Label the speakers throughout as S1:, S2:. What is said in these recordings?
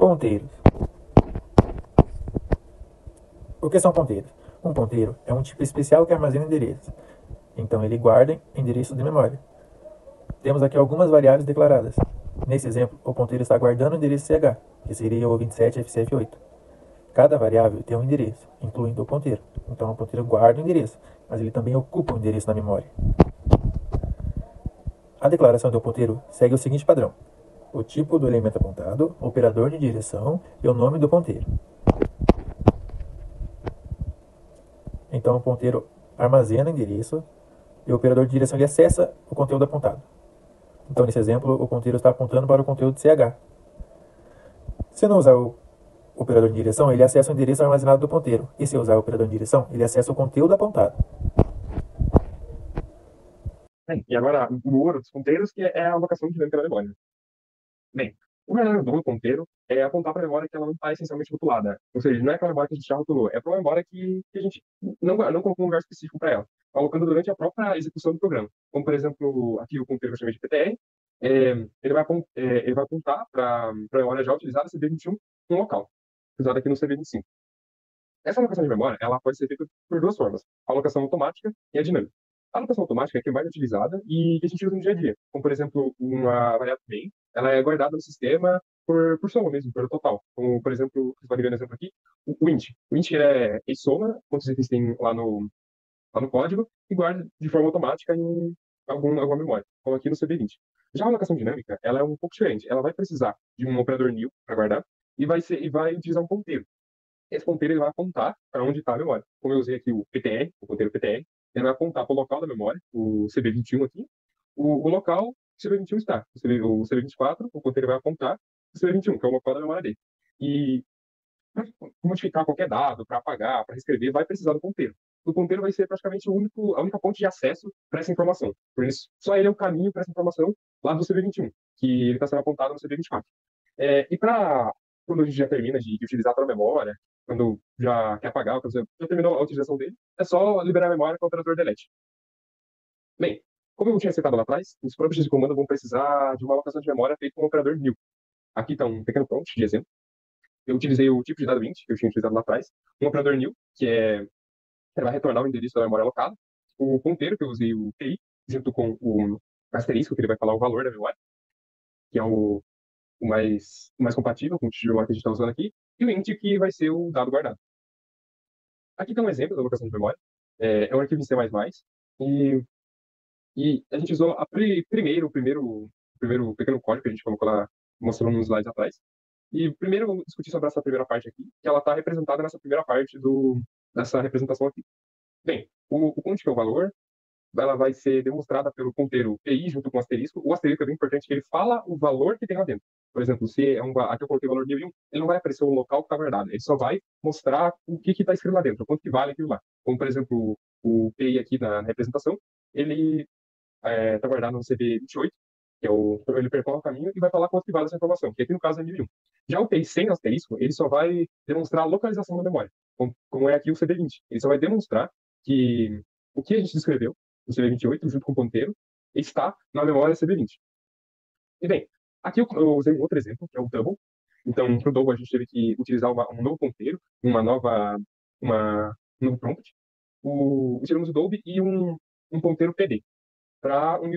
S1: Ponteiros. O que são ponteiros? Um ponteiro é um tipo especial que armazena endereços. Então ele guarda endereços de memória. Temos aqui algumas variáveis declaradas. Nesse exemplo, o ponteiro está guardando o endereço CH, que seria o 27FCF8. Cada variável tem um endereço, incluindo o ponteiro. Então o ponteiro guarda o endereço, mas ele também ocupa o endereço na memória. A declaração do ponteiro segue o seguinte padrão: o tipo do elemento apontado, o operador de direção e o nome do ponteiro. Então o ponteiro armazena o endereço e o operador de direção ele acessa o conteúdo apontado. Então nesse exemplo o ponteiro está apontando para o conteúdo CH. Se não usar o operador de direção, ele acessa o endereço armazenado do ponteiro. E se usar o operador de direção, ele acessa o conteúdo apontado.
S2: E agora, o ouro dos ponteiros, que é a alocação dinâmica da memória. Bem, o verdadeiro dom do ponteiro é apontar para a memória que ela não está essencialmente rotulada. Ou seja, não é aquela memória que a gente já rotulou, é para uma memória que a gente não colocou um lugar específico para ela, colocando durante a própria execução do programa. Como, por exemplo, aqui o ponteiro que eu chamei de PTR, ele vai apontar para a memória já utilizada, CB21, um local, usado aqui no CB25. Essa alocação de memória, ela pode ser feita por duas formas: a alocação automática e a dinâmica. A alocação automática é que é mais utilizada e que a gente usa no dia a dia. Como, por exemplo, uma variável main, ela é guardada no sistema por soma mesmo, por total. Como, por exemplo, vocês podem ver no exemplo aqui, o int. O int ele soma quantos itens tem lá no código e guarda de forma automática em alguma memória, como aqui no CB20. Já a alocação dinâmica, ela é um pouco diferente. Ela vai precisar de um operador new para guardar e vai utilizar um ponteiro. Esse ponteiro ele vai apontar para onde está a memória. Como eu usei aqui o PTR, o ponteiro PTR, ele vai apontar para o local da memória, o CB21 aqui, o local que o CB21 está. O CB24, o ponteiro vai apontar para o CB21, que é o local da memória dele. E para modificar qualquer dado, para apagar, para reescrever, vai precisar do ponteiro. O ponteiro vai ser praticamente a única ponte de acesso para essa informação. Por isso, só ele é o caminho para essa informação lá do CB21, que ele está sendo apontado no CB24. E para quando a gente já termina de utilizar toda a memória, quando já quer apagar, quando já terminou a utilização dele, é só liberar a memória com o operador delete. Bem, como eu tinha citado lá atrás, os prompts de comando vão precisar de uma alocação de memória feita com o operador new. Aqui está um pequeno prompt de exemplo. Eu utilizei o tipo de dado int, que eu tinha utilizado lá atrás, um operador new, ele vai retornar o endereço da memória alocada, o ponteiro, que eu usei o TI, junto com o asterisco, que ele vai falar o valor da memória, que é o mais compatível com o tipo de memória que a gente está usando aqui, e o int, que vai ser o dado guardado. Aqui está um exemplo da alocação de memória. É um arquivo em C++, e, e a gente usou o primeiro pequeno código que a gente colocou lá, mostrou nos slides atrás. E primeiro vamos discutir sobre essa primeira parte aqui, que ela está representada nessa primeira parte dessa representação aqui. Bem, o count, que é o valor, ela vai ser demonstrada pelo ponteiro PI junto com o asterisco. O asterisco é bem importante, que ele fala o valor que tem lá dentro. Por exemplo, se aqui eu coloquei o valor de 1001, ele não vai aparecer o local que está guardado, ele só vai mostrar o que está escrito lá dentro, quanto que vale aquilo lá. Como, por exemplo, o PI aqui na representação, ele está guardado no CB28, ele percorre o caminho e vai falar quanto que vale essa informação, que aqui no caso é 1001. Já o PI sem asterisco, ele só vai demonstrar a localização da memória, como é aqui o CB20. Ele só vai demonstrar que o que a gente descreveu no CB28, junto com o ponteiro, está na memória CB20. E bem, aqui eu usei um outro exemplo, que é o double. Então, para o double, a gente teve que utilizar um novo ponteiro, um novo prompt. Utilizamos o double e um ponteiro PD.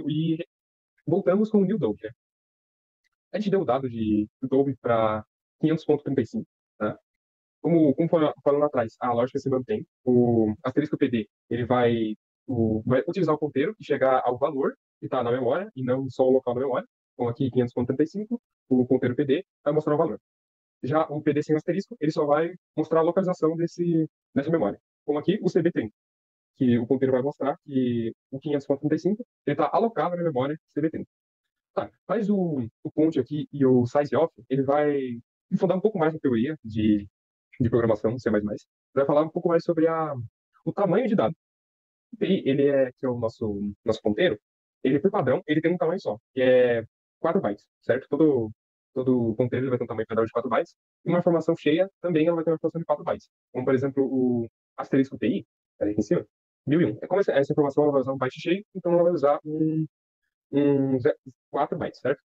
S2: E voltamos com o new double, né? A gente deu o dado do double para 500.35, tá? Como falando lá atrás, a lógica se mantém. O asterisco PD, ele vai utilizar o ponteiro e chegar ao valor que está na memória, e não só o local da memória. Então, aqui, 500.35, o ponteiro PD vai mostrar o valor. Já o PD sem asterisco, ele só vai mostrar a localização dessa memória. Como aqui, o CB30, que o ponteiro vai mostrar que o 500.35 ele está alocado na memória CB30. Tá, mas o count aqui e o size off, ele vai fundar um pouco mais na teoria de programação, C++. Vai falar um pouco mais sobre o tamanho de dado. O PI, que é o nosso ponteiro, ele, por padrão, ele tem um tamanho só, que é 4 bytes, certo? Todo ponteiro ele vai ter um tamanho padrão de 4 bytes, e uma informação cheia também ela vai ter uma informação de 4 bytes. Como, por exemplo, o asterisco PI, ali aqui em cima, 1001. É como essa informação ela vai usar um byte cheio, então ela vai usar um 4 bytes, certo?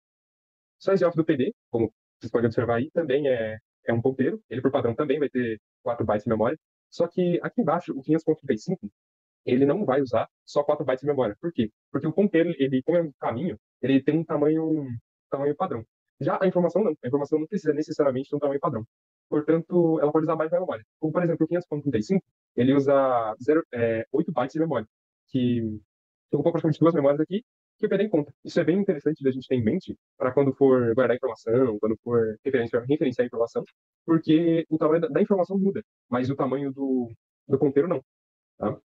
S2: Size off do PD, como vocês podem observar aí, também é um ponteiro. Ele, por padrão, também vai ter 4 bytes de memória. Só que aqui embaixo, o 500.35, ele não vai usar só 4 bytes de memória. Por quê? Porque o ponteiro, ele, como é um caminho, ele tem um tamanho padrão. Já a informação não. A informação não precisa necessariamente de um tamanho padrão. Portanto, ela pode usar mais memória. Como, por exemplo, o 500.35, ele usa 8 bytes de memória, que ocupa praticamente duas memórias aqui, que eu perdi em conta. Isso é bem interessante da gente ter em mente para quando for guardar informação, quando for referenciar a informação, porque o tamanho da informação muda, mas o tamanho do ponteiro não. Tá?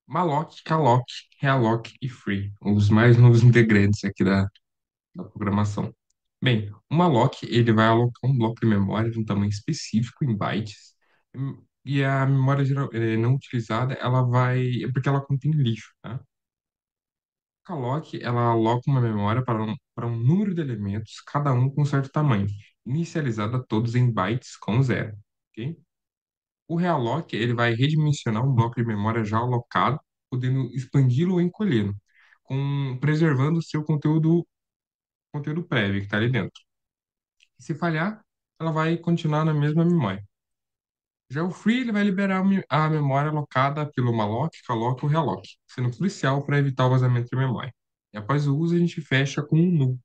S3: Malloc, Calloc, Realloc e Free, os mais novos integrantes aqui da programação. Bem, o malloc ele vai alocar um bloco de memória de um tamanho específico em bytes, e a memória não utilizada, ela vai, é porque ela contém lixo, tá? Calloc, ela aloca uma memória para um número de elementos, cada um com um certo tamanho, inicializada todos em bytes com zero, ok? O realloc, ele vai redimensionar um bloco de memória já alocado, podendo expandi-lo ou encolhê-lo, preservando o seu conteúdo prévio que está ali dentro. E se falhar, ela vai continuar na mesma memória. Já o free, ele vai liberar a memória alocada pelo malloc, calloc ou realloc, sendo crucial para evitar o vazamento de memória. E após o uso, a gente fecha com um null.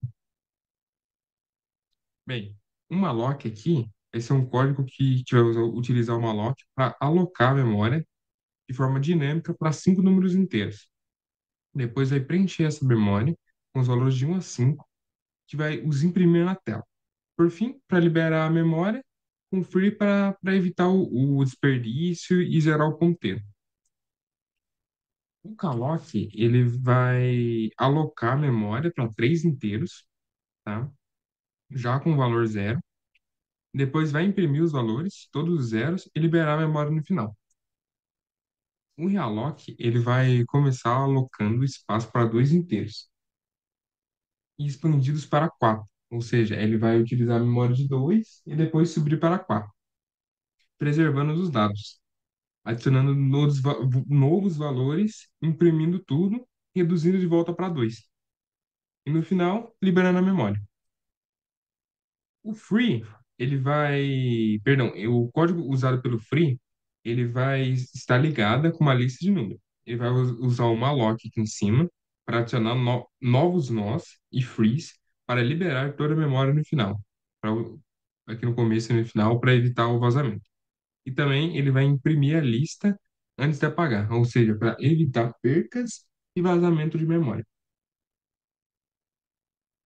S3: Bem, um malloc aqui vai ser um código que a gente vai utilizar o malloc para alocar a memória de forma dinâmica para 5 números inteiros. Depois vai preencher essa memória com os valores de 1 a 5, que vai os imprimir na tela. Por fim, para liberar a memória, um free para evitar o desperdício e zerar o ponteiro. O calloc, ele vai alocar a memória para 3 inteiros, tá? Já com o valor zero. Depois vai imprimir os valores, todos os zeros, e liberar a memória no final. O realloc, ele vai começar alocando espaço para 2 inteiros e expandidos para 4. Ou seja, ele vai utilizar a memória de 2 e depois subir para 4, preservando os dados, adicionando novos valores, imprimindo tudo, reduzindo de volta para 2. E no final, liberando a memória. O free, ele vai, perdão, o código usado pelo free, ele vai estar ligado com uma lista de números. Ele vai usar o malloc aqui em cima para adicionar novos nós e frees para liberar toda a memória no final, aqui no começo e no final, para evitar o vazamento. E também ele vai imprimir a lista antes de apagar, ou seja, para evitar percas e vazamento de memória.